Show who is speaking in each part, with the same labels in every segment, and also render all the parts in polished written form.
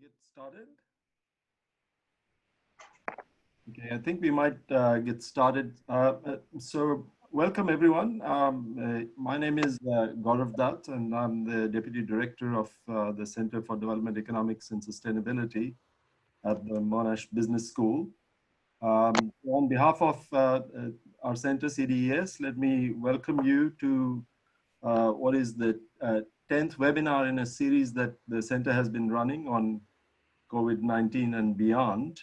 Speaker 1: Get started? Okay, I think we might get started. So welcome everyone. My name is Gaurav Dutt, and I'm the Deputy Director of the Center for Development Economics and Sustainability at the Monash Business School. On behalf of our center, CDES, let me welcome you to what is the 10th webinar in a series that the center has been running on COVID-19 and beyond.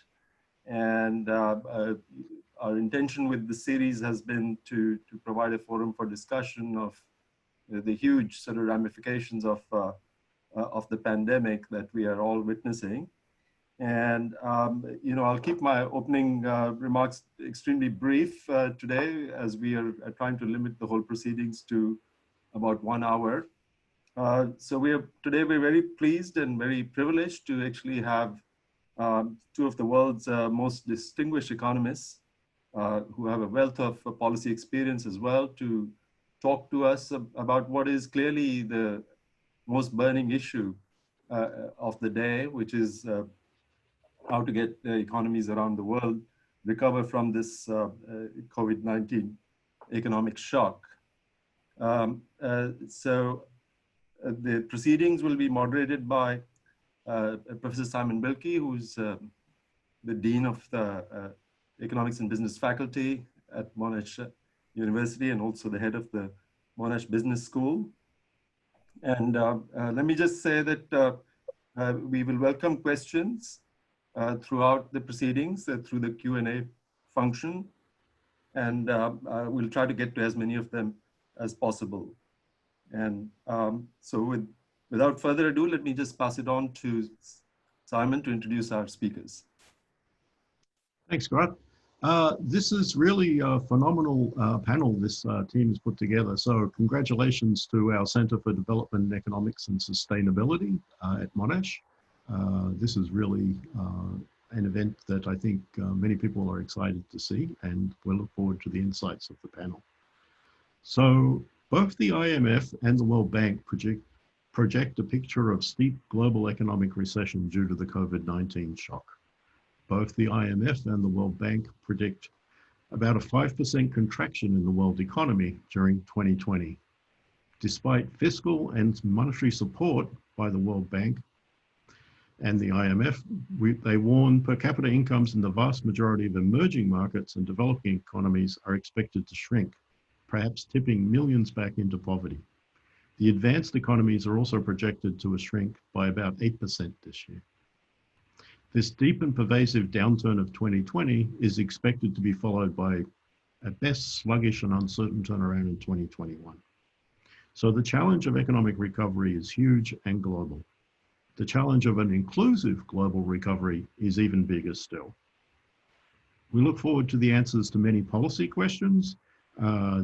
Speaker 1: And our intention with the series has been to provide a forum for discussion of the huge sort of ramifications of the pandemic that we are all witnessing. And, I'll keep my opening remarks extremely brief today, as we are trying to limit the whole proceedings to about 1 hour. Today we're very pleased and very privileged to actually have two of the world's most distinguished economists who have a wealth of policy experience as well, to talk to us about what is clearly the most burning issue of the day, which is how to get the economies around the world recover from this COVID-19 economic shock. The proceedings will be moderated by Professor Simon Wilkie, who's the Dean of the Economics and Business Faculty at Monash University, and also the head of the Monash Business School. And let me just say that we will welcome questions throughout the proceedings through the Q&A function, and we'll try to get to as many of them as possible. And without further ado, let me just pass it on to Simon to introduce our speakers.
Speaker 2: Thanks, Gaurav. This is really a phenomenal panel this team has put together. So congratulations to our Center for Development Economics and Sustainability at Monash. This is really an event that I think many people are excited to see, and we'll look forward to the insights of the panel. So both the IMF and the World Bank project a picture of steep global economic recession due to the COVID-19 shock. Both the IMF and the World Bank predict about a 5% contraction in the world economy during 2020. Despite fiscal and monetary support by the World Bank and the IMF, they warn per capita incomes in the vast majority of emerging markets and developing economies are expected to shrink, perhaps tipping millions back into poverty. The advanced economies are also projected to shrink by about 8% this year. This deep and pervasive downturn of 2020 is expected to be followed by, at best, sluggish and uncertain turnaround in 2021. So the challenge of economic recovery is huge and global. The challenge of an inclusive global recovery is even bigger still. We look forward to the answers to many policy questions.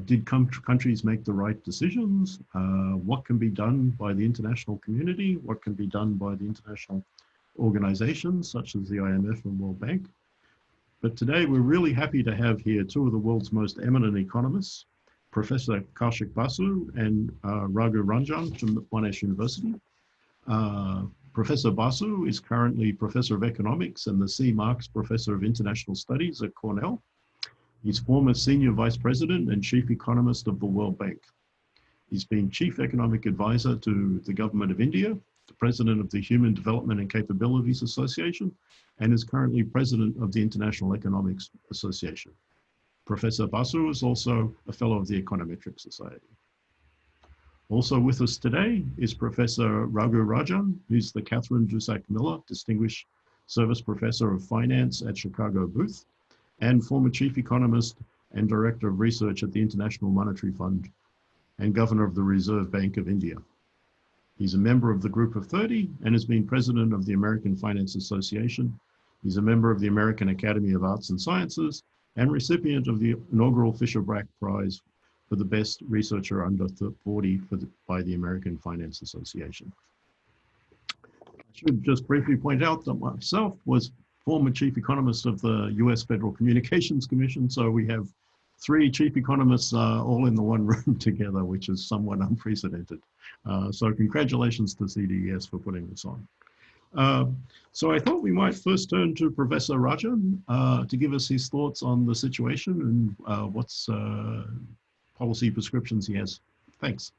Speaker 2: Did countries make the right decisions? What can be done by the international community? What can be done by the international organizations such as the IMF and World Bank? But today we're really happy to have here two of the world's most eminent economists, Professor Kaushik Basu and Rajan from Monash University. Professor Basu is currently Professor of Economics and the C. Marks Professor of International Studies at Cornell. He's former Senior Vice President and Chief Economist of the World Bank. He's been Chief Economic Advisor to the Government of India, the President of the Human Development and Capabilities Association, and is currently President of the International Economics Association. Professor Basu is also a Fellow of the Econometric Society. Also with us today is Professor Rajan, who's the Catherine Dusak Miller Distinguished Service Professor of Finance at Chicago Booth, and former Chief Economist and Director of Research at the International Monetary Fund and Governor of the Reserve Bank of India. He's a member of the Group of 30 and has been President of the American Finance Association. He's a member of the American Academy of Arts and Sciences and recipient of the inaugural Fisher-Black Prize for the Best Researcher Under 40 by the American Finance Association. I should just briefly point out that myself was former Chief Economist of the US Federal Communications Commission. So we have three chief economists all in the one room together, which is somewhat unprecedented. So congratulations to CDES for putting this on. So I thought we might first turn to Professor Rajan to give us his thoughts on the situation and what's policy prescriptions he has. Thanks.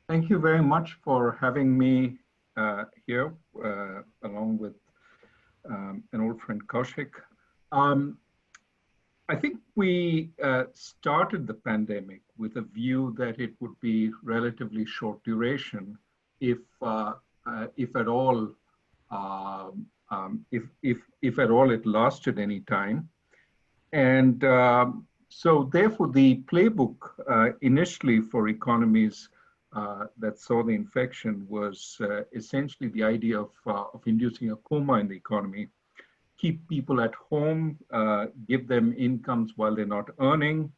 Speaker 3: Thank you very much for having me here, along with an old friend, Kaushik. I think we started the pandemic with a view that it would be relatively short duration, if at all, if at all it lasted any time. And so therefore the playbook initially for economies that saw the infection was essentially the idea of inducing a coma in the economy, keep people at home, give them incomes while they're not earning,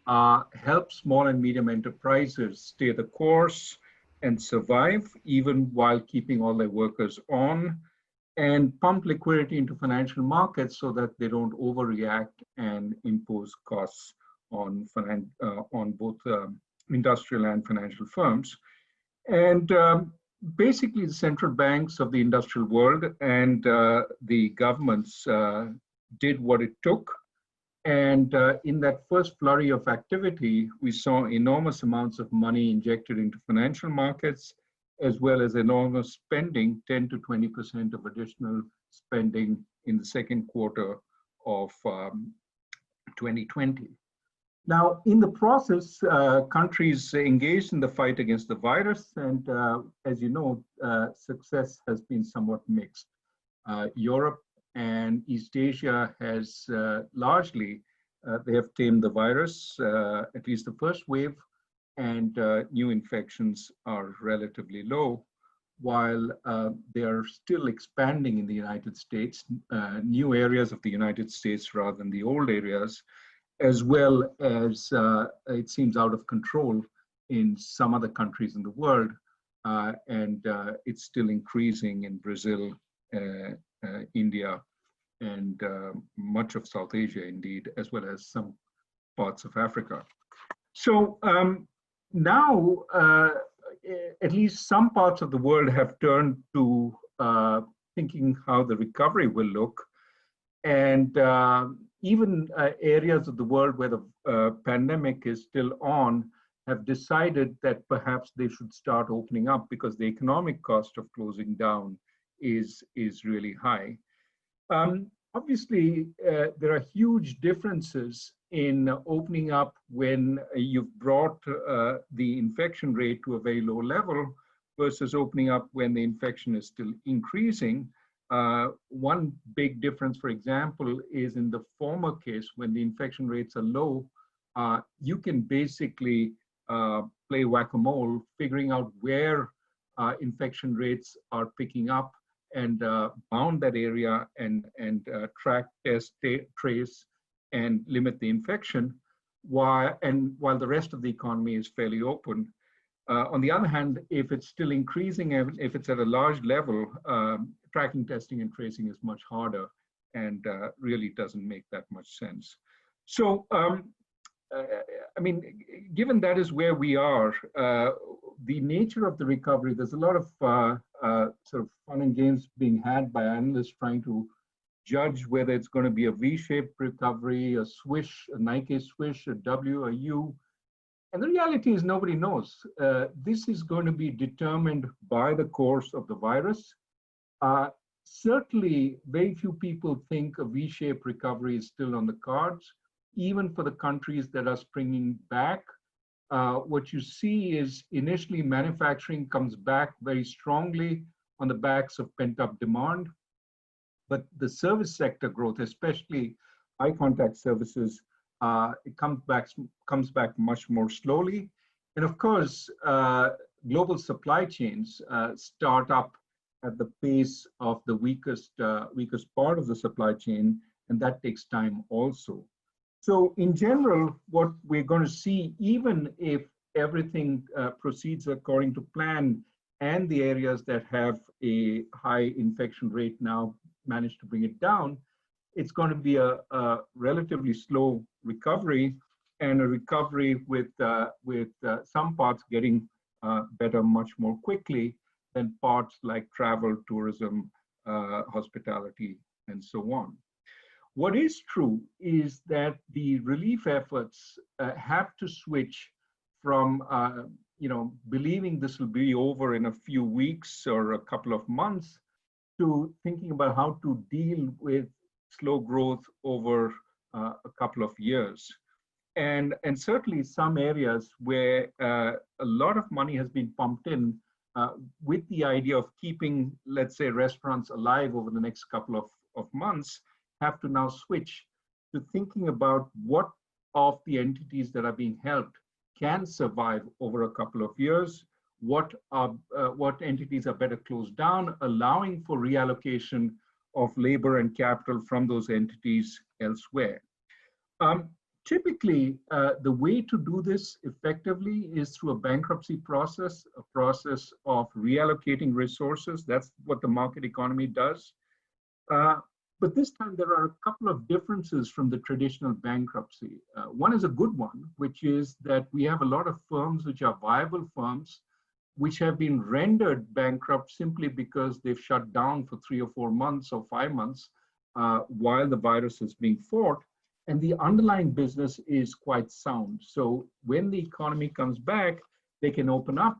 Speaker 3: help small and medium enterprises stay the course and survive even while keeping all their workers on, and pump liquidity into financial markets so that they don't overreact and impose costs on both industrial and financial firms. And basically the central banks of the industrial world and the governments did what it took. And in that first flurry of activity, we saw enormous amounts of money injected into financial markets, as well as enormous spending, 10 to 20% of additional spending in the second quarter of 2020. Now, in the process, countries engaged in the fight against the virus, and as you know, success has been somewhat mixed. Europe and East Asia has largely, they have tamed the virus, at least the first wave, and new infections are relatively low, while they are still expanding in the United States, new areas of the United States rather than the old areas, as well as it seems out of control in some other countries in the world, and it's still increasing in Brazil, India, and much of South Asia indeed, as well as some parts of Africa. So now, at least some parts of the world have turned to thinking how the recovery will look. And even areas of the world where the pandemic is still on have decided that perhaps they should start opening up because the economic cost of closing down is really high. Obviously, there are huge differences in opening up when you've brought the infection rate to a very low level versus opening up when the infection is still increasing. One big difference, for example, is in the former case, when the infection rates are low, you can basically play whack-a-mole, figuring out where infection rates are picking up and bound that area and track, test, trace, and limit the infection, while the rest of the economy is fairly open. On the other hand, if it's still increasing, if it's at a large level, tracking, testing, and tracing is much harder and really doesn't make that much sense. So, I mean, given that is where we are, the nature of the recovery, there's a lot of sort of fun and games being had by analysts trying to judge whether it's going to be a V-shaped recovery, a swish, a Nike swish, a W, a U. And the reality is nobody knows. This is going to be determined by the course of the virus. Certainly, very few people think a V-shaped recovery is still on the cards, even for the countries that are springing back. What you see is initially manufacturing comes back very strongly on the backs of pent-up demand. But the service sector growth, especially eye contact services, it comes back much more slowly. And of course, global supply chains start up at the pace of the weakest part of the supply chain, and that takes time also. So in general, what we're going to see, even if everything proceeds according to plan, and the areas that have a high infection rate now manage to bring it down, it's going to be a relatively slow recovery, and a recovery with some parts getting better much more quickly, than parts like travel, tourism, hospitality, and so on. What is true is that the relief efforts have to switch from believing this will be over in a few weeks or a couple of months to thinking about how to deal with slow growth over a couple of years. And certainly some areas where a lot of money has been pumped in with the idea of keeping, let's say, restaurants alive over the next couple of months, have to now switch to thinking about what of the entities that are being helped can survive over a couple of years, what entities are better closed down, allowing for reallocation of labor and capital from those entities elsewhere. Typically, the way to do this effectively is through a bankruptcy process, a process of reallocating resources. That's what the market economy does. But this time there are a couple of differences from the traditional bankruptcy. One is a good one, which is that we have a lot of firms which are viable firms, which have been rendered bankrupt simply because they've shut down for 3 or 4 months or 5 months while the virus is being fought. And the underlying business is quite sound. So when the economy comes back, they can open up.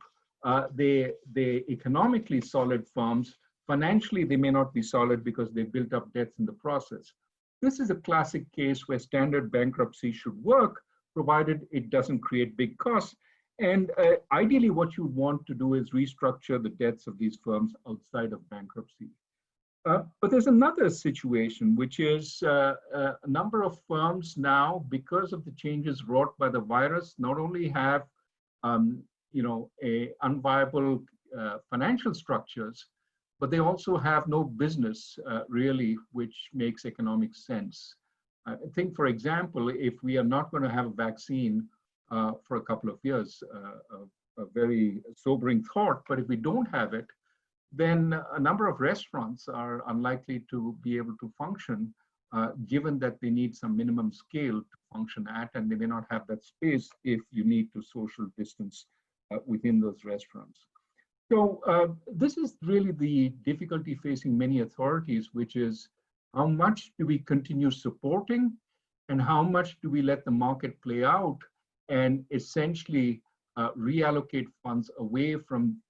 Speaker 3: They're economically solid firms. Financially, they may not be solid because they built up debts in the process. This is a classic case where standard bankruptcy should work, provided it doesn't create big costs. And ideally, what you want to do is restructure the debts of these firms outside of bankruptcy. But there's another situation, which is a number of firms now, because of the changes wrought by the virus, not only have unviable financial structures, but they also have no business really, which makes economic sense. I think, for example, if we are not going to have a vaccine for a couple of years, a very sobering thought, but if we don't have it, then a number of restaurants are unlikely to be able to function, given that they need some minimum scale to function at, and they may not have that space if you need to social distance within those restaurants. So this is really the difficulty facing many authorities, which is how much do we continue supporting and how much do we let the market play out and essentially reallocate funds away from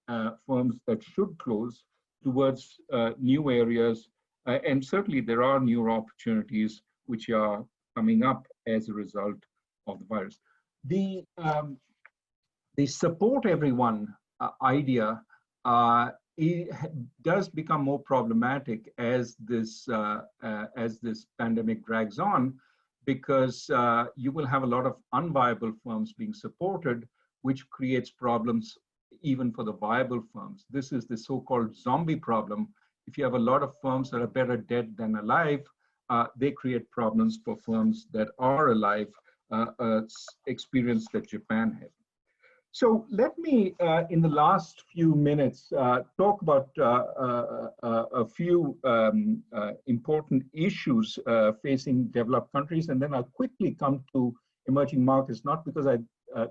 Speaker 3: firms that should close towards new areas. And certainly there are new opportunities which are coming up as a result of the virus. The support everyone idea it does become more problematic as this pandemic drags on, because you will have a lot of unviable firms being supported, which creates problems even for the viable firms. This is the so-called zombie problem. If you have a lot of firms that are better dead than alive, they create problems for firms that are alive, experience that Japan had. So let me, in the last few minutes, talk about a few important issues facing developed countries, and then I'll quickly come to emerging markets, not because I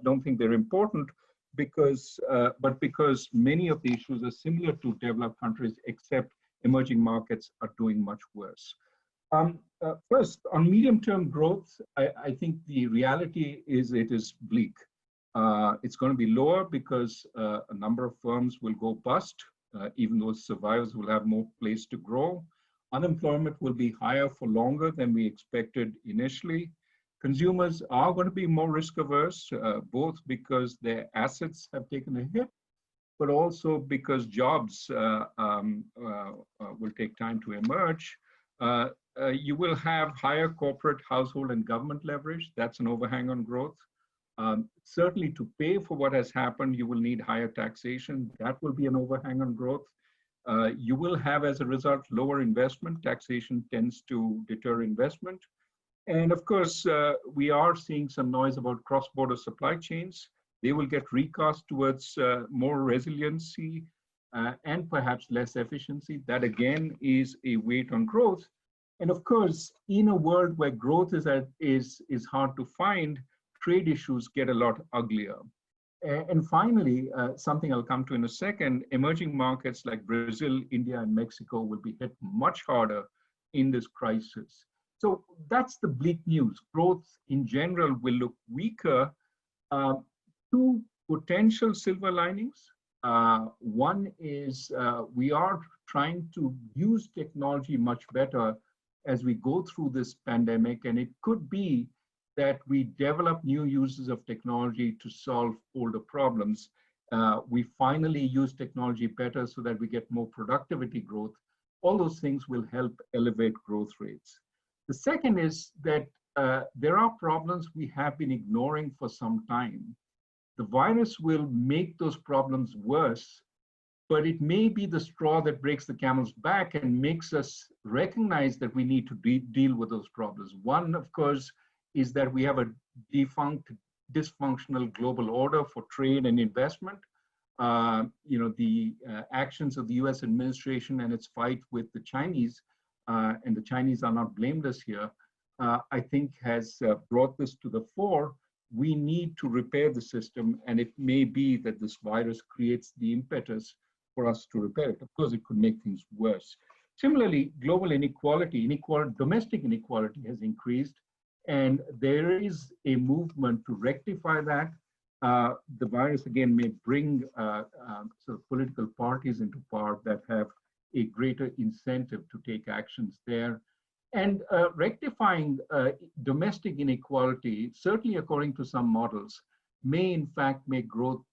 Speaker 3: don't think they're important, but because many of the issues are similar to developed countries, except emerging markets are doing much worse. First, on medium-term growth, I think the reality is it is bleak. It's going to be lower because a number of firms will go bust, even though survivors will have more place to grow. Unemployment will be higher for longer than we expected initially. Consumers are going to be more risk averse, both because their assets have taken a hit, but also because jobs will take time to emerge. You will have higher corporate, household, and government leverage. That's an overhang on growth. Certainly to pay for what has happened, you will need higher taxation. That will be an overhang on growth. You will have, as a result, lower investment. Taxation tends to deter investment. And of course, we are seeing some noise about cross-border supply chains. They will get recast towards more resiliency and perhaps less efficiency. That again is a weight on growth. And of course, in a world where growth is hard to find, trade issues get a lot uglier. And finally, something I'll come to in a second, emerging markets like Brazil, India, and Mexico will be hit much harder in this crisis. So that's the bleak news. Growth in general will look weaker. Two potential silver linings. One is we are trying to use technology much better as we go through this pandemic, and it could be that we develop new uses of technology to solve older problems. We finally use technology better so that we get more productivity growth. All those things will help elevate growth rates. The second is that there are problems we have been ignoring for some time. The virus will make those problems worse, but it may be the straw that breaks the camel's back and makes us recognize that we need to deal with those problems. One, of course, is that we have a defunct, dysfunctional global order for trade and investment. The actions of the US administration and its fight with the Chinese, and the Chinese are not blameless here, I think has brought this to the fore. We need to repair the system, and it may be that this virus creates the impetus for us to repair it. Of course, it could make things worse. Similarly, global inequality, domestic inequality has increased, and there is a movement to rectify that. The virus, again, may bring sort of political parties into power that have a greater incentive to take actions there. And rectifying domestic inequality, certainly according to some models, may in fact make growth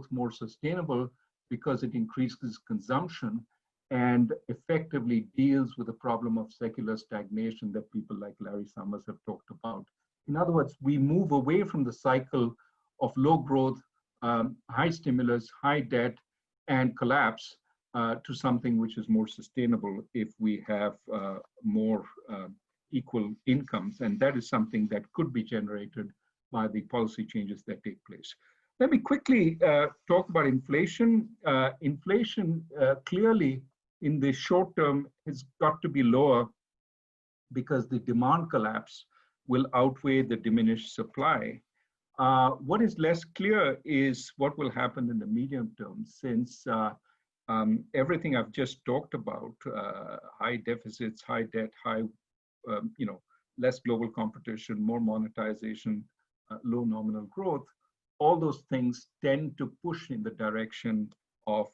Speaker 3: more sustainable because it increases consumption and effectively deals with the problem of secular stagnation that people like Larry Summers have talked about. In other words, we move away from the cycle of low growth, high stimulus, high debt, and collapse to something which is more sustainable if we have more equal incomes. And that is something that could be generated by the policy changes that take place. Let me quickly talk about inflation. Inflation clearly in the short term has got to be lower because the demand collapse will outweigh the diminished supply. What is less clear is what will happen in the medium term, since everything I've just talked about, high deficits, high debt, less global competition, more monetization, low nominal growth, all those things tend to push in the direction of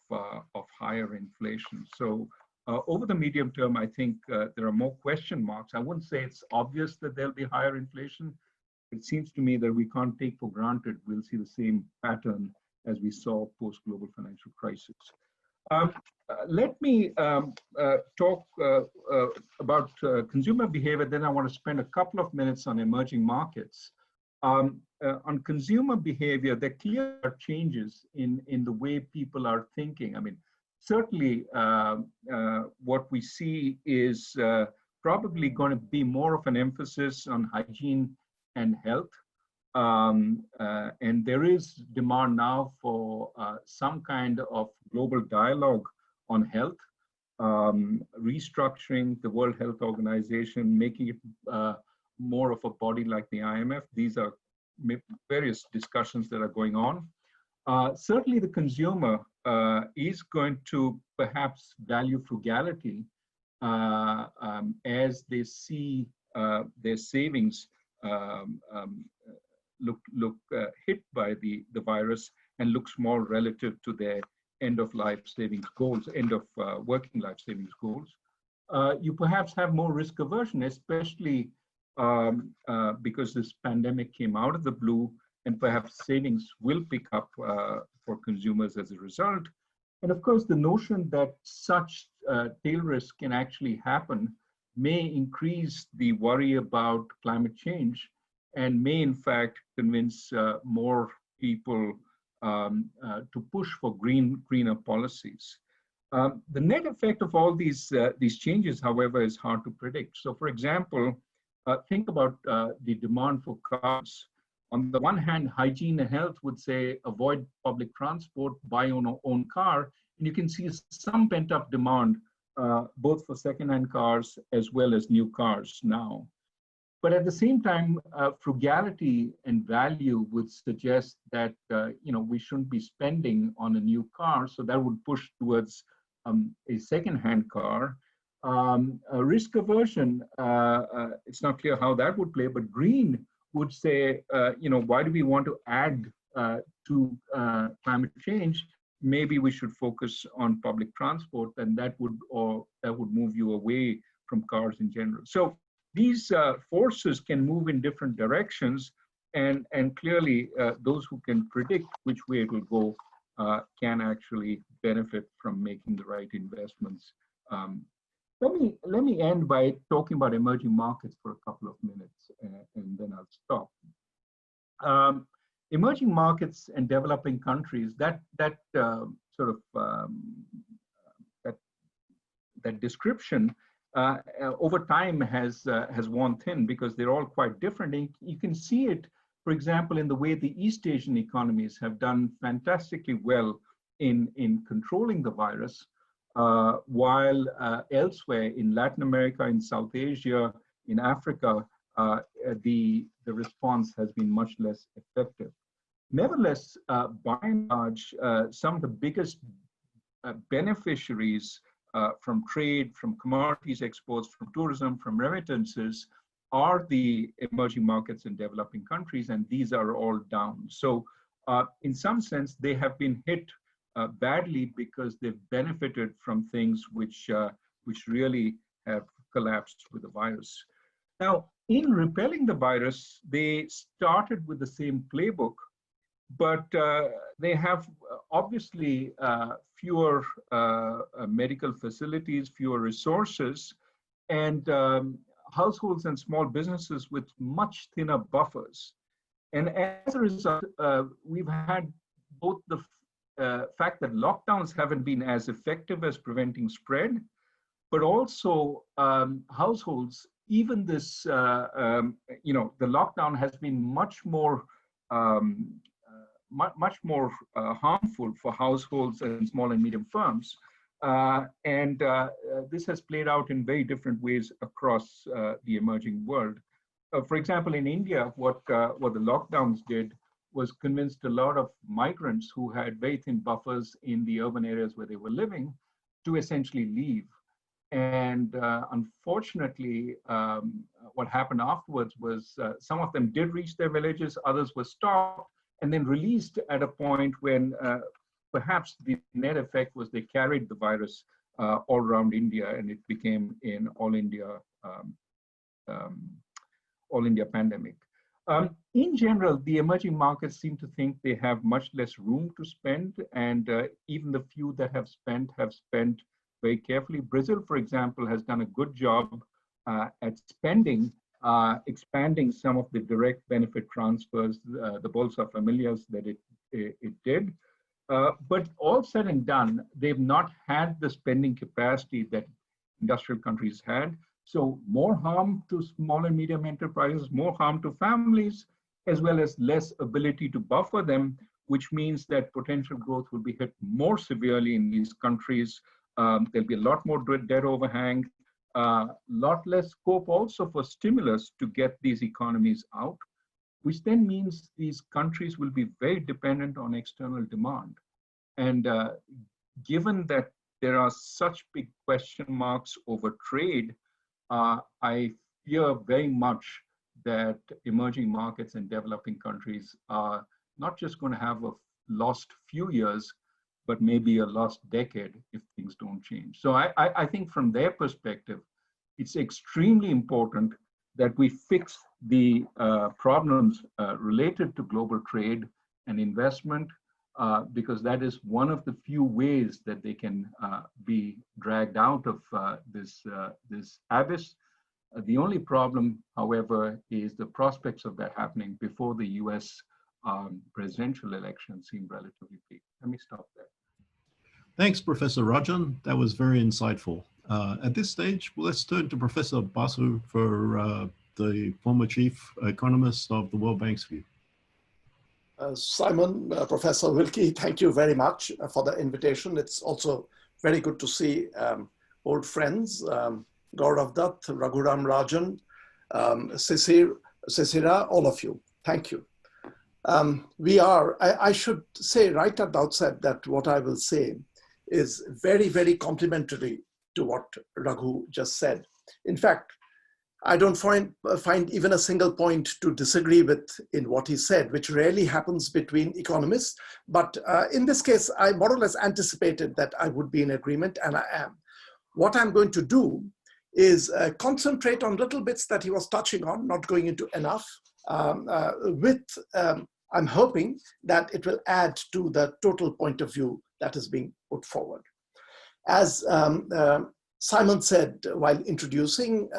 Speaker 3: higher inflation. So over the medium term, I think there are more question marks. I wouldn't say it's obvious that there'll be higher inflation. It seems to me that we can't take for granted we'll see the same pattern as we saw post-global financial crisis. Let me talk about consumer behavior, then I want to spend a couple of minutes on emerging markets. On consumer behavior, there clearly are changes in the way people are thinking. I mean, certainly what we see is probably going to be more of an emphasis on hygiene and health. And there is demand now for some kind of global dialogue on health, restructuring the World Health Organization, making it more of a body like the IMF. These are various discussions that are going on. Certainly the consumer is going to perhaps value frugality as they see their savings look hit by the virus and looks more relative to their end of life savings goals, end of working life savings goals. You perhaps have more risk aversion, especially because this pandemic came out of the blue, and perhaps savings will pick up for consumers as a result. And of course, the notion that such tail risk can actually happen may increase the worry about climate change and may in fact convince more people to push for greener policies. The net effect of all these changes, however, is hard to predict. So for example, think about the demand for cars. On the one hand, hygiene and health would say avoid public transport, buy your own car, and you can see some pent-up demand both for second-hand cars as well as new cars now. But at the same time, frugality and value would suggest that we shouldn't be spending on a new car, so that would push towards a second-hand car. Risk aversion, it's not clear how that would play, but green would say, why do we want to add to climate change? Maybe we should focus on public transport, and that would move you away from cars in general. So these forces can move in different directions, and clearly those who can predict which way it will go can actually benefit from making the right investments. Let me end by talking about emerging markets for a couple of minutes, and then I'll stop. Emerging markets and developing countries, that description over time has worn thin because they're all quite different. And you can see it, for example, in the way the East Asian economies have done fantastically well in controlling the virus, while elsewhere in Latin America, in South Asia, in Africa, the response has been much less effective. Nevertheless, by and large, some of the biggest beneficiaries from trade, from commodities exports, from tourism, from remittances are the emerging markets and developing countries, and these are all down. So in some sense, they have been hit badly because they've benefited from things which really have collapsed with the virus. Now, in repelling the virus, they started with the same playbook, but they have obviously fewer medical facilities, fewer resources, and households and small businesses with much thinner buffers. And as a result, we've had both the fact that lockdowns haven't been as effective as preventing spread, but also households, even this, the lockdown has been much more harmful for households and small and medium firms. This has played out in very different ways across the emerging world. For example, in India, what the lockdowns did was convinced a lot of migrants who had very thin buffers in the urban areas where they were living to essentially leave. And unfortunately, what happened afterwards was some of them did reach their villages, others were stopped, and then released at a point when perhaps the net effect was they carried the virus all around India, and it became an all India pandemic. In general, the emerging markets seem to think they have much less room to spend, and even the few that have spent very carefully. Brazil, for example, has done a good job at spending, expanding some of the direct benefit transfers, the Bolsa Familias that it did. But all said and done, they've not had the spending capacity that industrial countries had. So more harm to small and medium enterprises, more harm to families, as well as less ability to buffer them, which means that potential growth will be hit more severely in these countries. There'll be a lot more debt overhang, lot less scope also for stimulus to get these economies out, which then means these countries will be very dependent on external demand. And given that there are such big question marks over trade, I fear very much that emerging markets and developing countries are not just going to have a lost few years, but maybe a lost decade if things don't change. So I think from their perspective, it's extremely important that we fix the problems related to global trade and investment, because that is one of the few ways that they can be dragged out of this abyss. The only problem, however, is the prospects of that happening before the US presidential election seem relatively bleak. Let me stop there.
Speaker 2: Thanks, Professor Rajan. That was very insightful. At this stage, let's turn to Professor Basu for the former Chief Economist of the World Bank's view.
Speaker 4: Simon, Professor Wilkie, thank you very much for the invitation. It's also very good to see old friends, Gaurav Dutt, Raghuram, Rajan, Cecilia, all of you. Thank you. I should say right at the outset that what I will say is very, very complimentary to what Raghu just said. In fact, I don't find even a single point to disagree with in what he said, which rarely happens between economists. But in this case, I more or less anticipated that I would be in agreement, and I am. What I'm going to do is concentrate on little bits that he was touching on, not going into enough, I'm hoping that it will add to the total point of view that is being put forward. As Simon said while introducing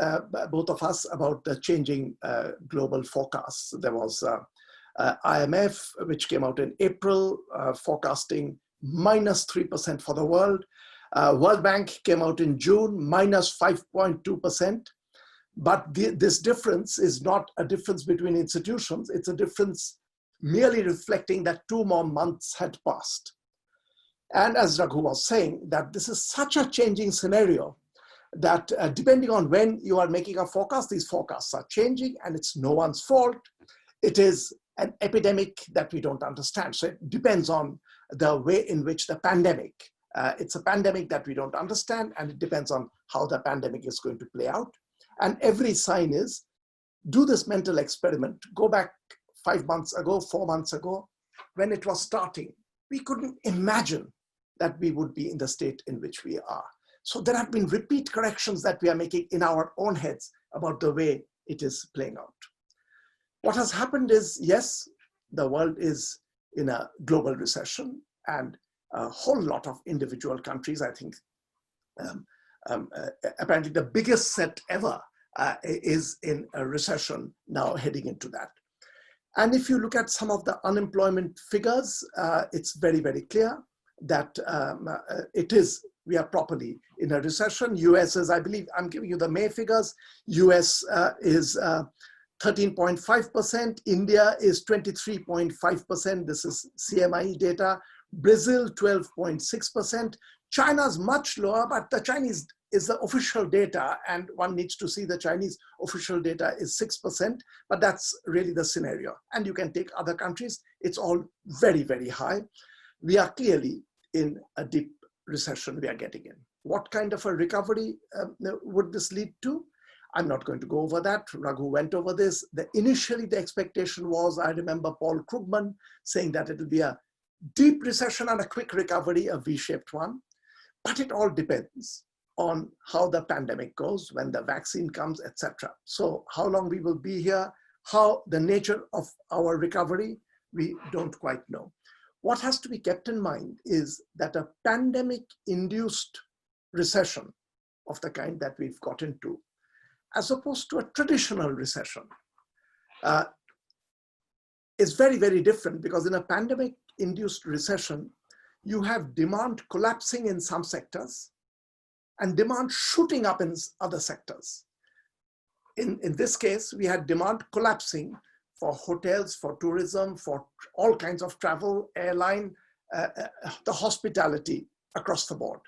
Speaker 4: both of us about the changing global forecasts, there was IMF, which came out in April, forecasting -3% for the world. World Bank came out in June, -5.2%. But this difference is not a difference between institutions. It's a difference merely reflecting that 2 more months had passed. And as Raghu was saying, that this is such a changing scenario that depending on when you are making a forecast, these forecasts are changing, and it's no one's fault. It is an epidemic that we don't understand. So it depends on the way in which the pandemic, it's a pandemic that we don't understand, and it depends on how the pandemic is going to play out. And every sign is, do this mental experiment, go back 5 months ago, 4 months ago, when it was starting, we couldn't imagine that we would be in the state in which we are. So there have been repeat corrections that we are making in our own heads about the way it is playing out. What has happened is, yes, the world is in a global recession, and a whole lot of individual countries, I think, apparently the biggest set ever is in a recession now heading into that. And if you look at some of the unemployment figures, it's very, very clear that we are properly in a recession. US is, I believe, I'm giving you the May figures. US is 13.5%. India is 23.5%. This is CMI data. Brazil, 12.6%. China's much lower, but the Chinese is the official data, and one needs to see the Chinese official data is 6%, but that's really the scenario. And you can take other countries, it's all very, very high. We are clearly in a deep recession we are getting in. What kind of a recovery would this lead to? I'm not going to go over that. Raghu went over this. Initially, the expectation was, I remember Paul Krugman saying that it will be a deep recession and a quick recovery, a V-shaped one. But it all depends on how the pandemic goes, when the vaccine comes, etc. So how long we will be here, how the nature of our recovery, we don't quite know. What has to be kept in mind is that a pandemic-induced recession of the kind that we've got into, as opposed to a traditional recession, is very, very different, because in a pandemic-induced recession, you have demand collapsing in some sectors and demand shooting up in other sectors. In this case, we had demand collapsing for hotels, for tourism, for all kinds of travel, airline, the hospitality across the board.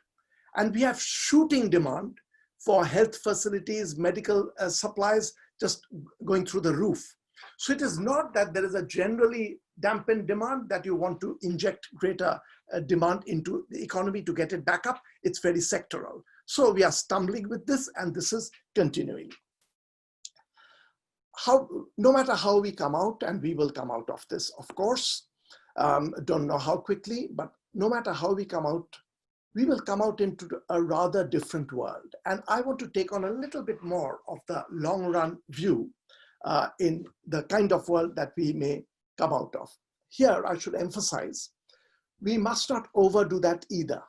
Speaker 4: And we have shooting demand for health facilities, medical supplies, just going through the roof. So it is not that there is a generally dampened demand that you want to inject greater demand into the economy to get it back up. It's very sectoral. So we are stumbling with this, and this is continuing. No matter how we come out, and we will come out of this, of course, don't know how quickly, but no matter how we come out, we will come out into a rather different world. And I want to take on a little bit more of the long run view in the kind of world that we may come out of. Here, I should emphasize, we must not overdo that either.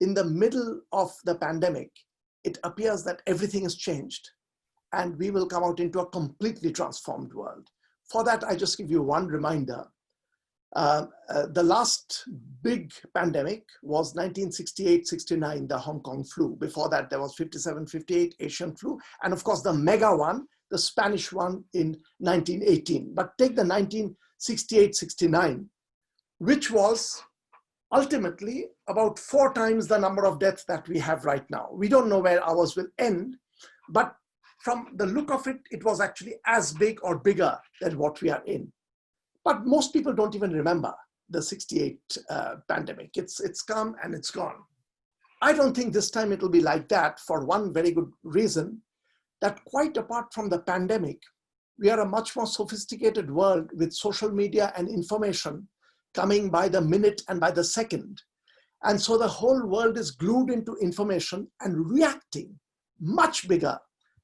Speaker 4: In the middle of the pandemic, it appears that everything has changed, and we will come out into a completely transformed world. For that, I just give you one reminder. The last big pandemic was 1968-69, the Hong Kong flu. Before that, there was 57-58 Asian flu. And of course, the mega one, the Spanish one in 1918. But take the 1968-69, which was ultimately about 4 times the number of deaths that we have right now. We don't know where ours will end, but from the look of it, it was actually as big or bigger than what we are in. But most people don't even remember the 68 pandemic. It's come and it's gone. I don't think this time it'll be like that for one very good reason, that quite apart from the pandemic, we are a much more sophisticated world with social media and information coming by the minute and by the second. And so the whole world is glued into information and reacting much bigger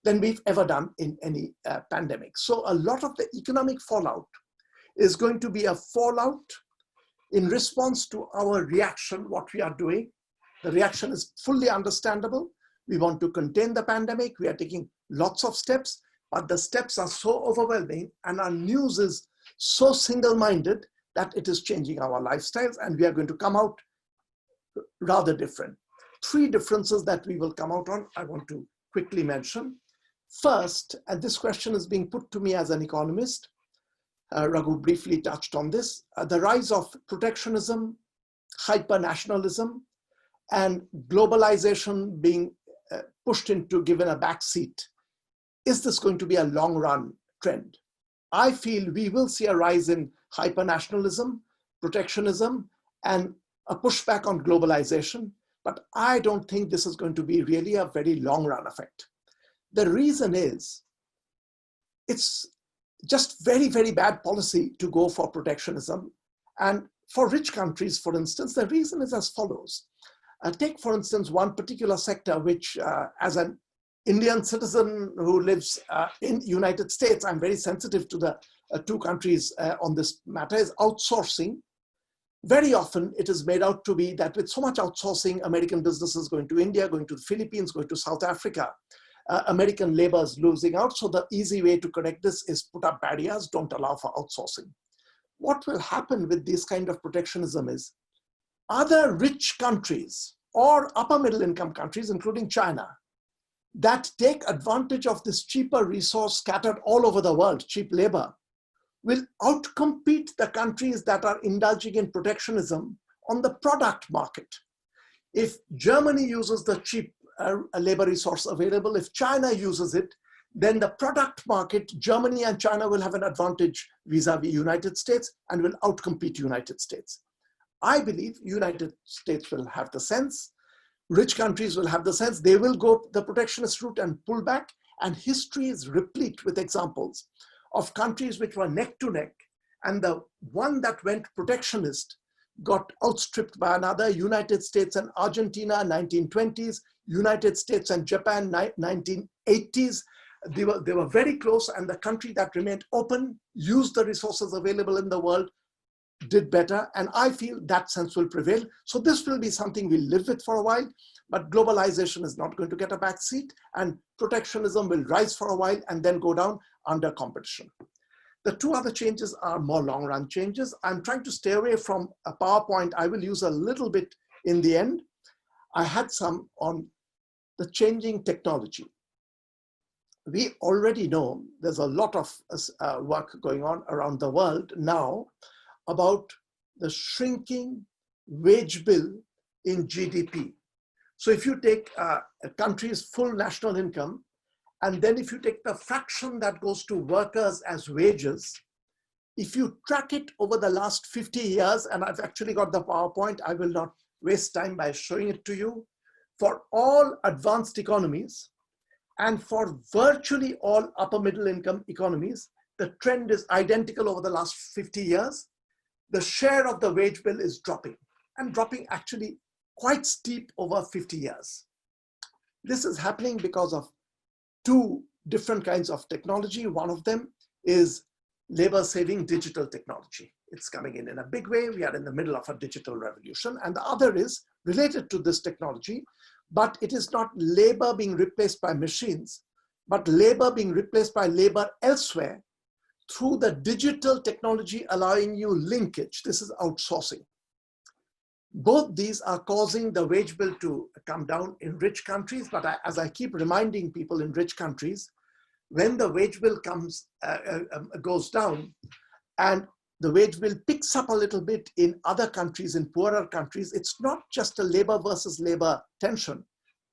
Speaker 4: than we've ever done in any pandemic. So a lot of the economic fallout is going to be a fallout in response to our reaction, what we are doing. The reaction is fully understandable. We want to contain the pandemic. We are taking lots of steps, but the steps are so overwhelming and our news is so single-minded that it is changing our lifestyles, and we are going to come out rather different. Three differences that we will come out on, I want to quickly mention. First, and this question is being put to me as an economist, Raghu briefly touched on this, the rise of protectionism, hyper-nationalism, and globalization being pushed into, given a backseat. Is this going to be a long-run trend? I feel we will see a rise in hyper-nationalism, protectionism, and a pushback on globalization, but I don't think this is going to be really a very long-run effect. The reason is, it's just very, very bad policy to go for protectionism. And for rich countries, for instance, the reason is as follows. Take, for instance, one particular sector, which as an Indian citizen who lives in United States, I'm very sensitive to the two countries on this matter, is outsourcing. Very often it is made out to be that with so much outsourcing, American businesses going to India, going to the Philippines, going to South Africa, American labor is losing out. So the easy way to correct this is put up barriers, don't allow for outsourcing. What will happen with this kind of protectionism is other rich countries or upper middle income countries, including China, that take advantage of this cheaper resource scattered all over the world, cheap labor, will outcompete the countries that are indulging in protectionism on the product market. If Germany uses the cheap labor resource available, if China uses it, then the product market, Germany and China will have an advantage vis-a-vis United States and will outcompete United States. I believe United States will have the sense, rich countries will have the sense, they will go the protectionist route and pull back, and history is replete with examples of countries which were neck to neck, and the one that went protectionist got outstripped by another. United States and Argentina, 1920s, United States and Japan, 1980s. They were very close, and the country that remained open, used the resources available in the world, did better, and I feel that sense will prevail. So this will be something we'll live with for a while, but globalization is not going to get a back seat, and protectionism will rise for a while and then go down under competition. The two other changes are more long-run changes. I'm trying to stay away from a PowerPoint. I will use a little bit in the end. I had some on the changing technology. We already know there's a lot of work going on around the world now about the shrinking wage bill in GDP. So if you take a country's full national income, and then if you take the fraction that goes to workers as wages, if you track it over the last 50 years, and I've actually got the PowerPoint, I will not waste time by showing it to you, for all advanced economies and for virtually all upper middle income economies, the trend is identical over the last 50 years. The share of the wage bill is dropping, and dropping actually quite steep over 50 years. This is happening because of two different kinds of technology. One of them is labor-saving digital technology. It's coming in a big way. We are in the middle of a digital revolution. And the other is related to this technology, but it is not labor being replaced by machines, but labor being replaced by labor elsewhere through the digital technology allowing you linkage. This is outsourcing. Both these are causing the wage bill to come down in rich countries, but as I keep reminding people in rich countries, when the wage bill goes down and the wage bill picks up a little bit in other countries, in poorer countries, it's not just a labor versus labor tension.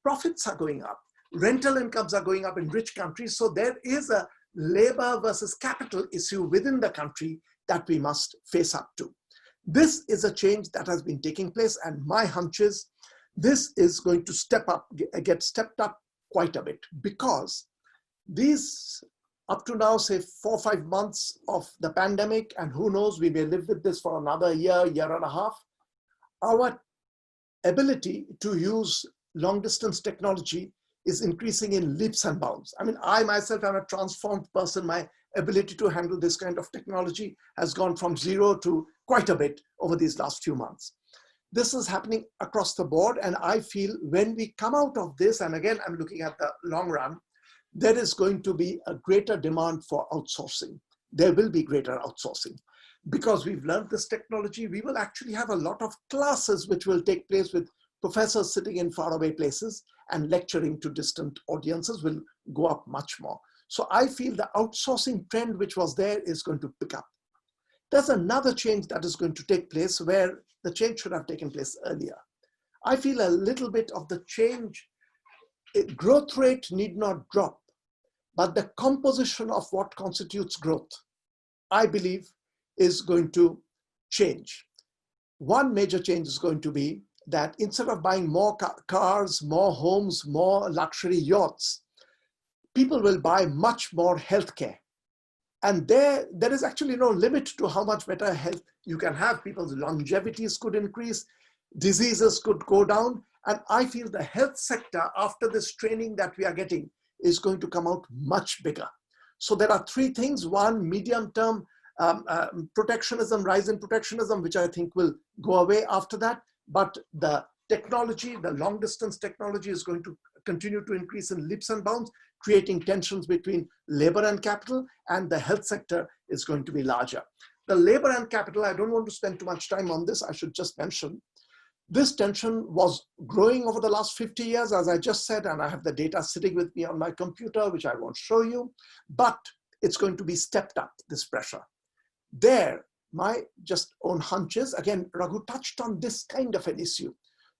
Speaker 4: Profits are going up. Rental incomes are going up in rich countries. So there is a labor versus capital issue within the country that we must face up to. This is a change that has been taking place, and my hunch is this is going to get stepped up quite a bit, because these up to now, say 4 or 5 months of the pandemic, and who knows, we may live with this for another year, year and a half, our ability to use long distance technology is increasing in leaps and bounds. I mean, I myself am a transformed person. My ability to handle this kind of technology has gone from 0 to quite a bit over these last few months. This is happening across the board, and I feel when we come out of this, and again, I'm looking at the long run, there is going to be a greater demand for outsourcing. There will be greater outsourcing. Because we've learned this technology, we will actually have a lot of classes which will take place with professors sitting in faraway places, and lecturing to distant audiences will go up much more. So I feel the outsourcing trend which was there is going to pick up. There's another change that is going to take place where the change should have taken place earlier. I feel a little bit of the change, growth rate need not drop, but the composition of what constitutes growth, I believe, is going to change. One major change is going to be that instead of buying more cars, more homes, more luxury yachts, people will buy much more healthcare. And there is actually no limit to how much better health you can have. People's longevities could increase, diseases could go down. And I feel the health sector, after this training that we are getting, is going to come out much bigger. So there are 3 things. One, medium-term protectionism, rise in protectionism, which I think will go away after that. But the technology, the long distance technology, is going to continue to increase in leaps and bounds, creating tensions between labor and capital, and the health sector is going to be larger. The labor and capital, I don't want to spend too much time on this. I should just mention, this tension was growing over the last 50 years, as I just said, and I have the data sitting with me on my computer, which I won't show you, but it's going to be stepped up, this pressure. There, my just own hunches, again, Raghu touched on this kind of an issue.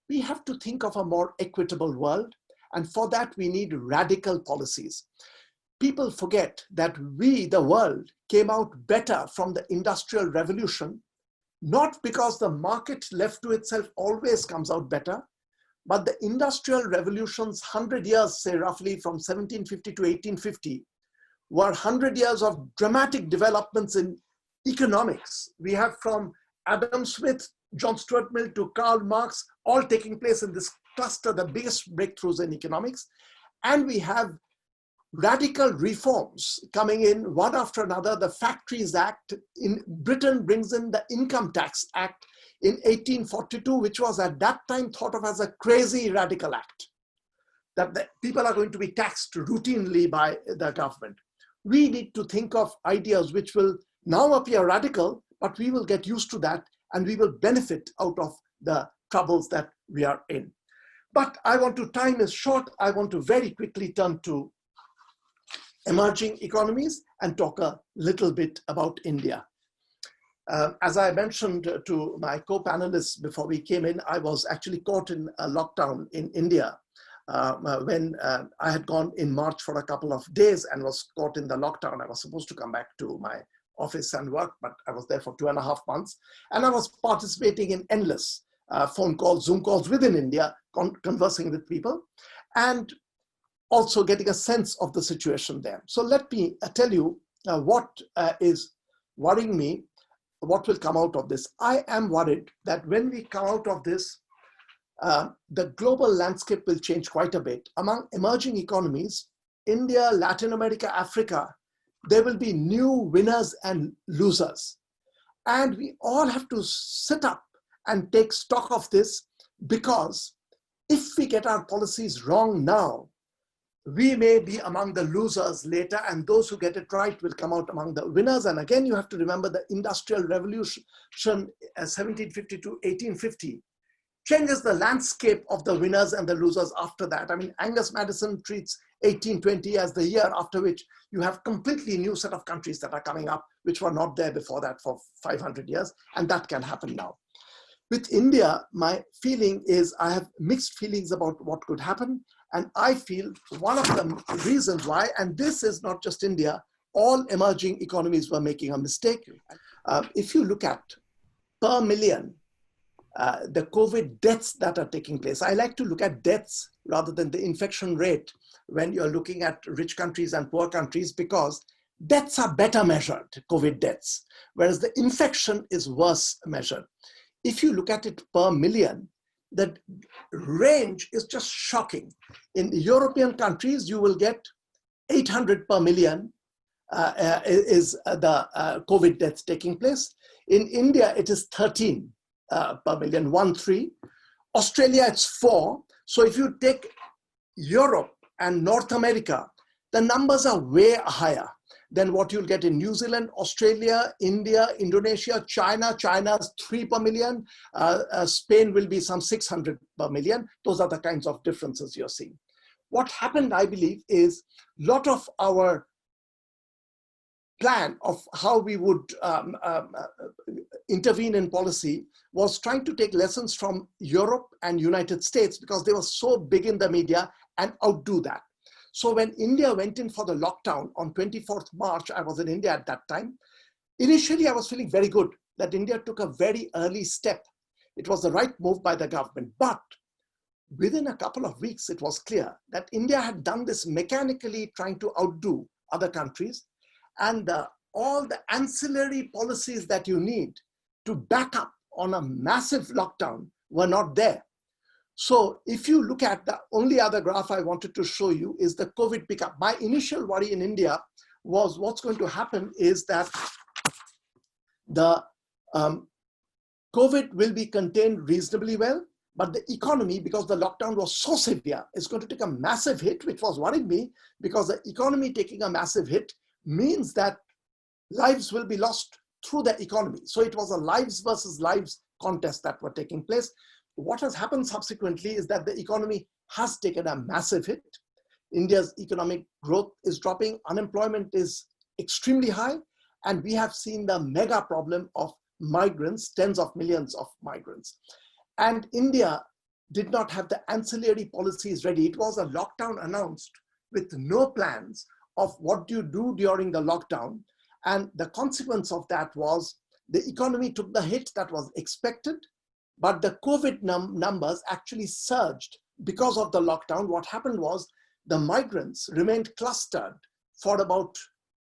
Speaker 4: We have to think of a more equitable world, and for that we need radical policies. People forget that we, the world, came out better from the Industrial Revolution, not because the market left to itself always comes out better, but the Industrial Revolution's 100 years, say roughly from 1750 to 1850, were 100 years of dramatic developments in economics. We have from Adam Smith, John Stuart Mill to Karl Marx, all taking place in this cluster, the biggest breakthroughs in economics. And we have radical reforms coming in one after another. The Factories Act in Britain brings in the Income Tax Act in 1842, which was at that time thought of as a crazy radical act, that the people are going to be taxed routinely by the government. We need to think of ideas which will now appear radical, but we will get used to that and we will benefit out of the troubles that we are in. But time is short, I want to very quickly turn to emerging economies and talk a little bit about India. As I mentioned to my co-panelists before we came in, I was actually caught in a lockdown in India when I had gone in March for a couple of days and was caught in the lockdown. I was supposed to come back to my office and work, but I was there for 2.5 months. And I was participating in endless phone calls, Zoom calls within India, conversing with people, and also getting a sense of the situation there. So let me tell you what is worrying me, what will come out of this. I am worried that when we come out of this, the global landscape will change quite a bit. Among emerging economies, India, Latin America, Africa, there will be new winners and losers. And we all have to sit up and take stock of this, because if we get our policies wrong now, we may be among the losers later, and those who get it right will come out among the winners. And again, you have to remember the Industrial Revolution, 1750 to 1850, changes the landscape of the winners and the losers after that. I mean, Angus Madison treats 1820 as the year after which you have completely new set of countries that are coming up, which were not there before that for 500 years, and that can happen now. With India, my feeling is I have mixed feelings about what could happen. And I feel one of the reasons why, and this is not just India, all emerging economies were making a mistake. If you look at per million, the COVID deaths that are taking place, I like to look at deaths rather than the infection rate when you're looking at rich countries and poor countries, because deaths are better measured, COVID deaths, whereas the infection is worse measured. If you look at it per million, the range is just shocking. In European countries, you will get 800 per million is the COVID deaths taking place. In India, it is 13 per million, 1-3. Australia, it's 4. So if you take Europe and North America, the numbers are way higher than what you'll get in New Zealand, Australia, India, Indonesia, China. China's 3 per million. Spain will be some 600 per million. Those are the kinds of differences you're seeing. What happened, I believe, is a lot of our plan of how we would intervene in policy was trying to take lessons from Europe and United States, because they were so big in the media, and outdo that. So when India went in for the lockdown on 24th March, I was in India at that time. Initially, I was feeling very good that India took a very early step. It was the right move by the government. But within a couple of weeks, it was clear that India had done this mechanically, trying to outdo other countries. And all the ancillary policies that you need to back up on a massive lockdown were not there. So if you look at the only other graph I wanted to show you is the COVID pickup. My initial worry in India was what's going to happen is that the COVID will be contained reasonably well, but the economy, because the lockdown was so severe, is going to take a massive hit, which was worrying me, because the economy taking a massive hit means that lives will be lost through the economy. So it was a lives versus lives contest that were taking place. What has happened subsequently is that the economy has taken a massive hit. India's economic growth is dropping, unemployment is extremely high, and we have seen the mega problem of migrants, tens of millions of migrants. And India did not have the ancillary policies ready. It was a lockdown announced with no plans of what do you do during the lockdown. And the consequence of that was the economy took the hit that was expected, but the COVID numbers actually surged because of the lockdown. What happened was the migrants remained clustered for about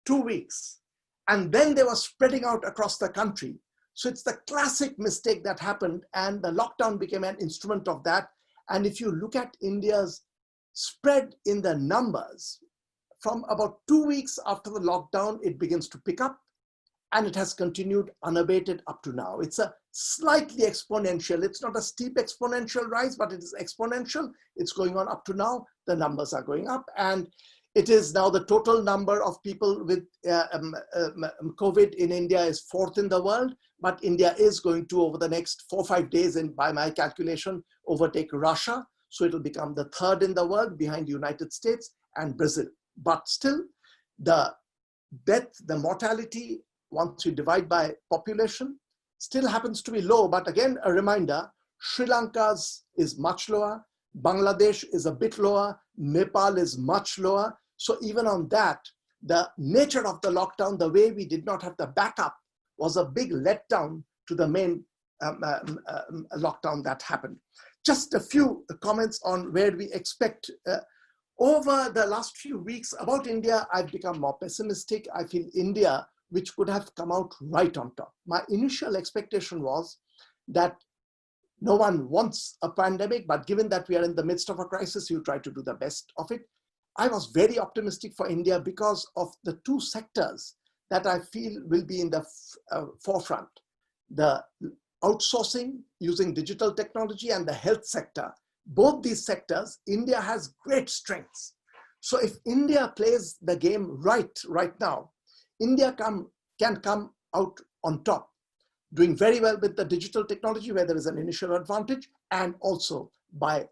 Speaker 4: 2 weeks, and then they were spreading out across the country. So it's the classic mistake that happened, and the lockdown became an instrument of that. And if you look at India's spread in the numbers, from about 2 weeks after the lockdown, it begins to pick up, and it has continued unabated up to now. It's a slightly exponential. It's not a steep exponential rise, but it is exponential. It's going on up to now. The numbers are going up, and it is now the total number of people with COVID in India is 4th in the world, but India is going to, over the next 4 or 5 days, and by my calculation, overtake Russia. So it'll become the 3rd in the world behind the United States and Brazil. But still, the death, the mortality, once you divide by population, still happens to be low. But again, a reminder, Sri Lanka's is much lower, Bangladesh is a bit lower, Nepal is much lower. So even on that, the nature of the lockdown, the way we did not have the backup, was a big letdown to the main lockdown that happened. Just a few comments on where we expect. Over the last few weeks about India, I've become more pessimistic. I feel India, which could have come out right on top. My initial expectation was that no one wants a pandemic, but given that we are in the midst of a crisis, you try to do the best of it. I was very optimistic for India because of the 2 sectors that I feel will be in the forefront. The outsourcing using digital technology and the health sector. Both these sectors, India has great strengths. So if India plays the game right now, India can come out on top, doing very well with the digital technology where there is an initial advantage, and also by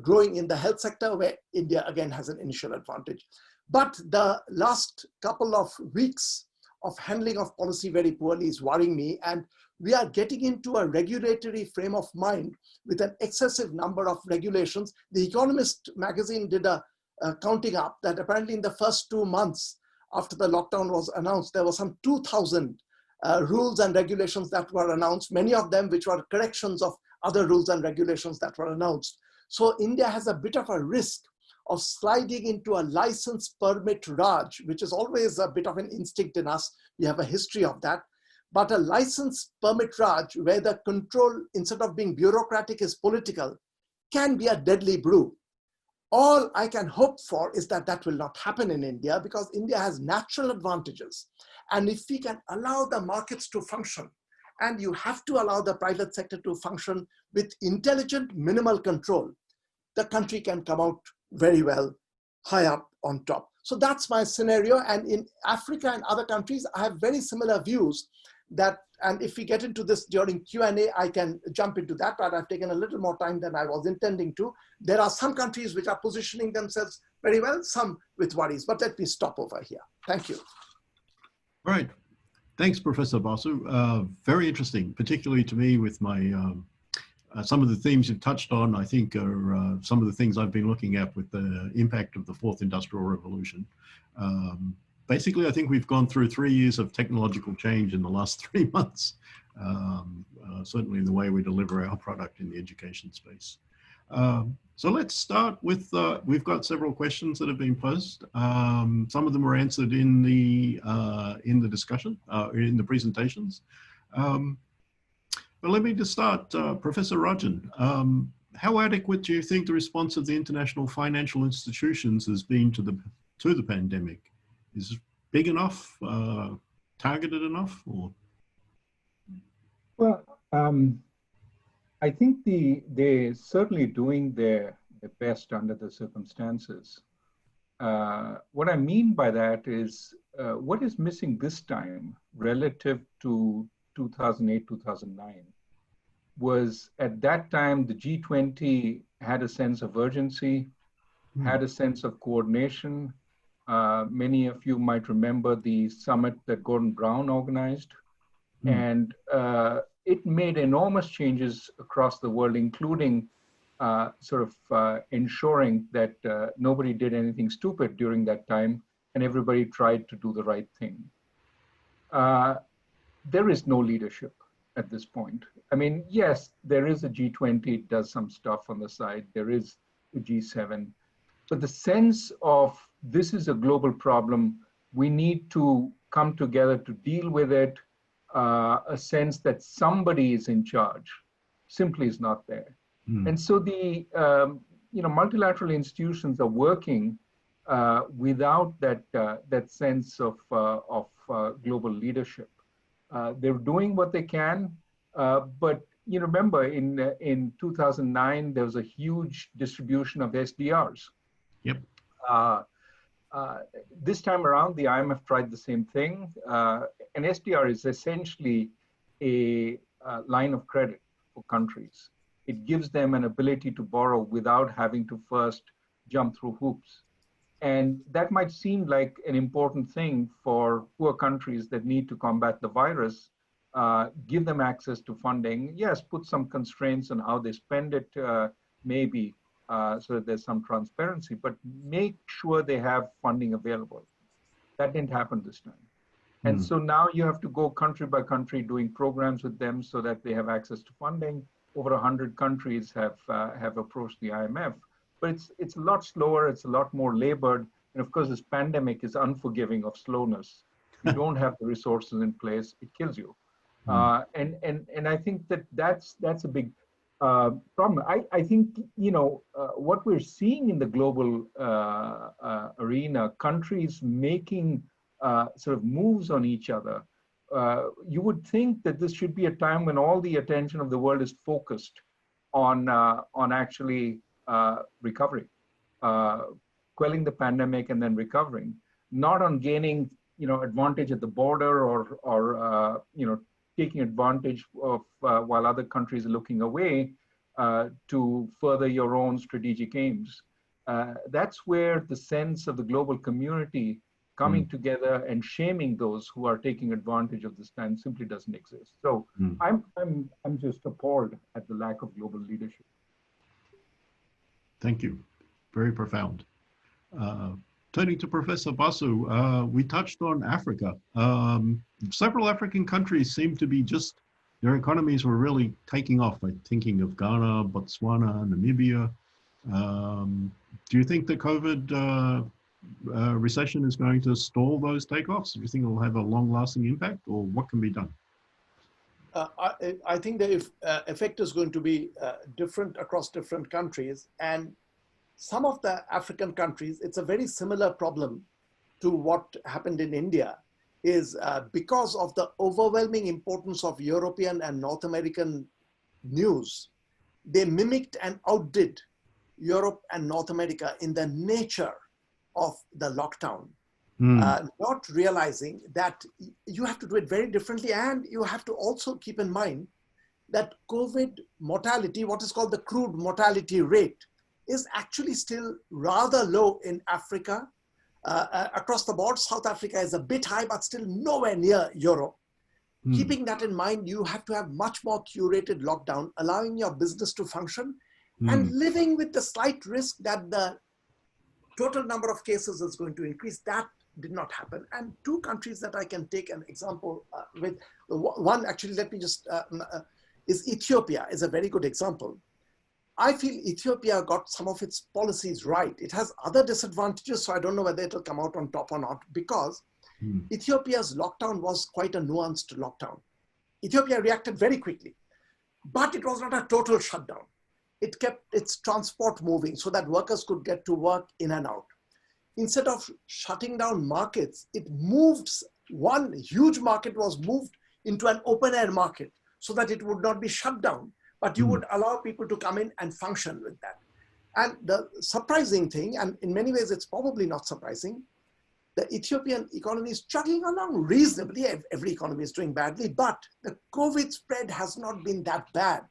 Speaker 4: growing in the health sector where India again has an initial advantage. But the last couple of weeks of handling of policy very poorly is worrying me. And we are getting into a regulatory frame of mind with an excessive number of regulations. The Economist magazine did a counting up that apparently in the first 2 months after the lockdown was announced, there were some 2,000 rules and regulations that were announced, many of them which were corrections of other rules and regulations that were announced. So India has a bit of a risk of sliding into a license permit Raj, which is always a bit of an instinct in us. We have a history of that. But a license permit Raj, where the control, instead of being bureaucratic, is political, can be a deadly brew. All I can hope for is that that will not happen in India, because India has natural advantages. And if we can allow the markets to function, and you have to allow the private sector to function with intelligent, minimal control, the country can come out very well, high up on top. So that's my scenario. And in Africa and other countries, I have very similar views that, and if we get into this during Q&A, I can jump into that, but I've taken a little more time than I was intending to. There are some countries which are positioning themselves very well, some with worries, but let me stop over here. Thank you.
Speaker 2: Right. Thanks, Professor Basu. Very interesting, particularly to me with my, some of the themes you've touched on, I think are some of the things I've been looking at with the impact of the fourth industrial revolution. Basically, I think we've gone through 3 years of technological change in the last 3 months, certainly in the way we deliver our product in the education space. So let's start with, we've got several questions that have been posed. Some of them were answered in the discussion, in the presentations. But let me just start, Professor Rajan. How adequate do you think the response of the international financial institutions has been to the pandemic? Is it big enough, targeted enough, or?
Speaker 3: Well, I think they're certainly doing their best under the circumstances. What I mean by that is what is missing this time relative to 2008, 2009 was at that time the G20 had a sense of urgency, had a sense of coordination. Many of you might remember the summit that Gordon Brown organized. And it made enormous changes across the world, including ensuring that nobody did anything stupid during that time and everybody tried to do the right thing. There is no leadership at this point. I mean, yes, there is a G20, it does some stuff on the side. There is the G7. But the sense of this is a global problem, we need to come together to deal with it, a sense that somebody is in charge, simply is not there. And so the multilateral institutions are working without that sense of global leadership. They're doing what they can, but remember in 2009 there was a huge distribution of SDRs.
Speaker 2: Yep.
Speaker 3: This time around, the IMF tried the same thing. An SDR is essentially a line of credit for countries. It gives them an ability to borrow without having to first jump through hoops. And that might seem like an important thing for poor countries that need to combat the virus. Give them access to funding. Yes, put some constraints on how they spend it, maybe, so that there's some transparency, but make sure they have funding available. That didn't happen this time. And so now you have to go country by country doing programs with them so that they have access to funding. Over 100 countries have approached the IMF, but it's a lot slower, it's a lot more labored. And of course, this pandemic is unforgiving of slowness. You don't have the resources in place, it kills you. And I think that's a big problem. I think, what we're seeing in the global arena, countries making moves on each other. You would think that this should be a time when all the attention of the world is focused on actually recovery, quelling the pandemic and then recovering, not on gaining advantage at the border or taking advantage of while other countries are looking away to further your own strategic aims. That's where the sense of the global community coming together and shaming those who are taking advantage of this time simply doesn't exist. So I'm just appalled at the lack of global leadership.
Speaker 2: Thank you. Very profound. Turning to Professor Basu, we touched on Africa. Several African countries seem to be their economies were really taking off. I'm thinking of Ghana, Botswana, Namibia. Do you think the COVID recession is going to stall those takeoffs? Do you think it will have a long-lasting impact, or what can be done?
Speaker 4: I think the effect is going to be different across different countries. And some of the African countries, it's a very similar problem to what happened in India, is because of the overwhelming importance of European and North American news, they mimicked and outdid Europe and North America in the nature of the lockdown, not realizing that you have to do it very differently. And you have to also keep in mind that COVID mortality, what is called the crude mortality rate, is actually still rather low in Africa. Across the board, South Africa is a bit high, but still nowhere near Europe. Keeping that in mind, you have to have much more curated lockdown, allowing your business to function and living with the slight risk that the total number of cases is going to increase. That did not happen. And two countries that I can take an example with, one actually, let me just, is Ethiopia is a very good example. I feel Ethiopia got some of its policies right. It has other disadvantages, so I don't know whether it will come out on top or not, because Ethiopia's lockdown was quite a nuanced lockdown. Ethiopia reacted very quickly, but it was not a total shutdown. It kept its transport moving so that workers could get to work in and out. Instead of shutting down markets, it moved, one huge market was moved into an open air market so that it would not be shut down, but you would allow people to come in and function with that. And the surprising thing, and in many ways it's probably not surprising, the Ethiopian economy is chugging along reasonably. Every economy is doing badly, but the COVID spread has not been that bad,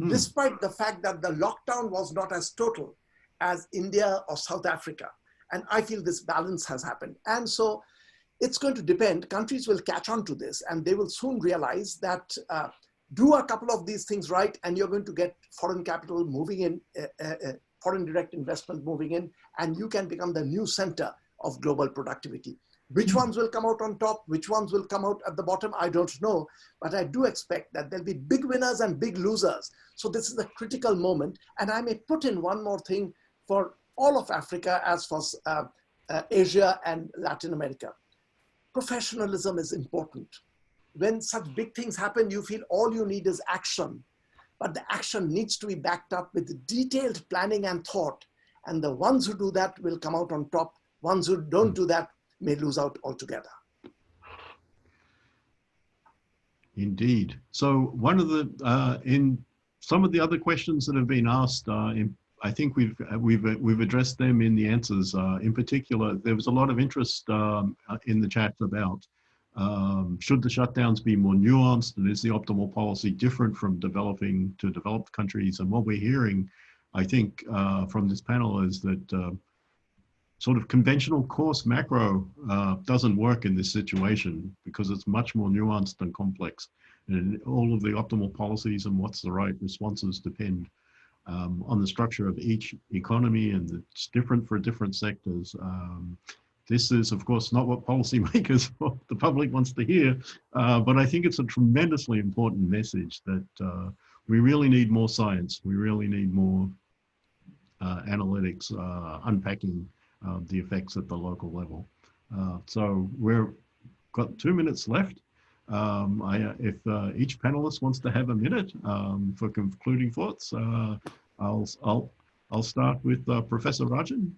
Speaker 4: despite the fact that the lockdown was not as total as India or South Africa. And I feel this balance has happened. And so it's going to depend. Countries will catch on to this, and they will soon realize that do a couple of these things right, and you're going to get foreign capital moving in, foreign direct investment moving in, and you can become the new center of global productivity. Which ones will come out on top, which ones will come out at the bottom, I don't know. But I do expect that there'll be big winners and big losers. So this is a critical moment. And I may put in one more thing for all of Africa as for Asia and Latin America. Professionalism is important. When such big things happen, you feel all you need is action. But the action needs to be backed up with detailed planning and thought. And the ones who do that will come out on top. Ones who don't do that may lose out altogether.
Speaker 2: Indeed. So one of the, in some of the other questions that have been asked, I think we've addressed them in the answers. In particular, there was a lot of interest in the chat about should the shutdowns be more nuanced, and is the optimal policy different from developing to developed countries? And what we're hearing, I think, from this panel is that sort of conventional coarse macro doesn't work in this situation because it's much more nuanced and complex. And all of the optimal policies and what's the right responses depend on the structure of each economy, and it's different for different sectors. This is, of course, not what policymakers or the public wants to hear, but I think it's a tremendously important message that we really need more science. We really need more analytics, unpacking the effects at the local level. So we've got 2 minutes left. If each panelist wants to have a minute for concluding thoughts, I'll start with Professor Rajan.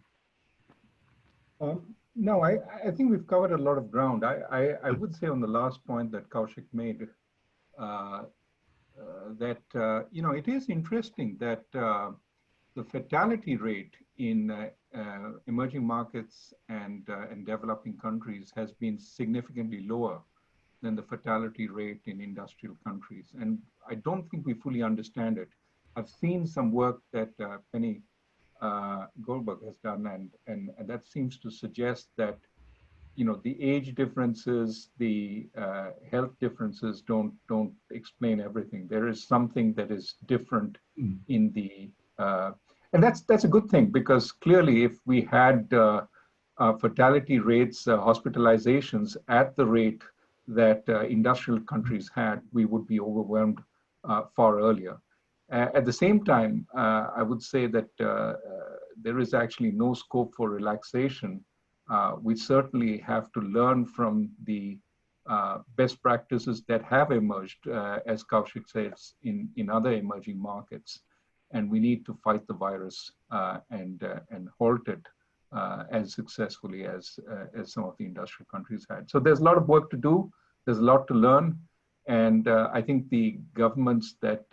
Speaker 3: No, I think we've covered a lot of ground. I would say on the last point that Kaushik made, that it is interesting that the fatality rate in emerging markets and developing countries has been significantly lower than the fatality rate in industrial countries. And I don't think we fully understand it. I've seen some work that Penny Goldberg has done, and that seems to suggest that the age differences, the health differences don't explain everything. There is something that is different in the, and that's a good thing, because clearly if we had fatality rates, hospitalizations at the rate that industrial countries had, we would be overwhelmed far earlier. At the same time, I would say that there is actually no scope for relaxation. We certainly have to learn from the best practices that have emerged, as Kaushik says, in other emerging markets. And we need to fight the virus and halt it as successfully as some of the industrial countries had. So there's a lot of work to do. There's a lot to learn. And I think the governments that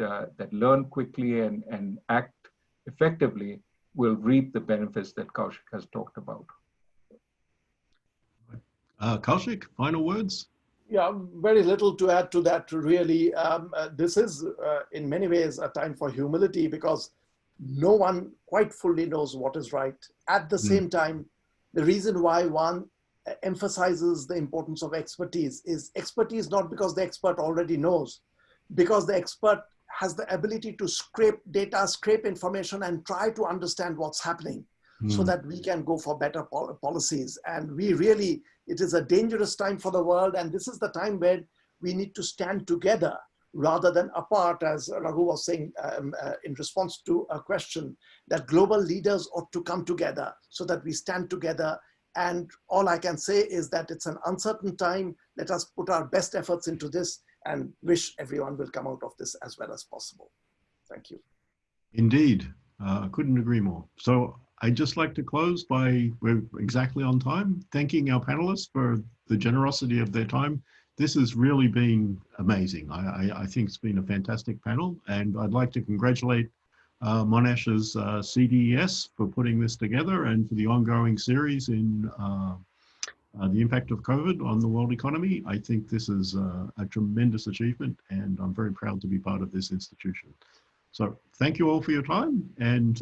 Speaker 3: learn quickly and act effectively will reap the benefits that Kaushik has talked about.
Speaker 2: Kaushik, final words?
Speaker 4: Yeah, very little to add to that, really. This is, in many ways, a time for humility, because no one quite fully knows what is right. At the same time, the reason why one emphasizes the importance of expertise is expertise not because the expert already knows, because the expert has the ability to scrape data, scrape information, and try to understand what's happening so that we can go for better policies. And we really, it is a dangerous time for the world, and this is the time where we need to stand together rather than apart, as Raghu was saying in response to a question, that global leaders ought to come together so that we stand together. And all I can say is that it's an uncertain time. Let us put our best efforts into this and wish everyone will come out of this as well as possible. Thank you.
Speaker 2: Indeed, couldn't agree more. So I'd just like to close by, we're exactly on time, thanking our panelists for the generosity of their time. This has really been amazing. I think it's been a fantastic panel, and I'd like to congratulate Monash's CDES for putting this together and for the ongoing series in the impact of COVID on the world economy. I think this is a tremendous achievement, and I'm very proud to be part of this institution. So thank you all for your time, and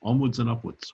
Speaker 2: onwards and upwards.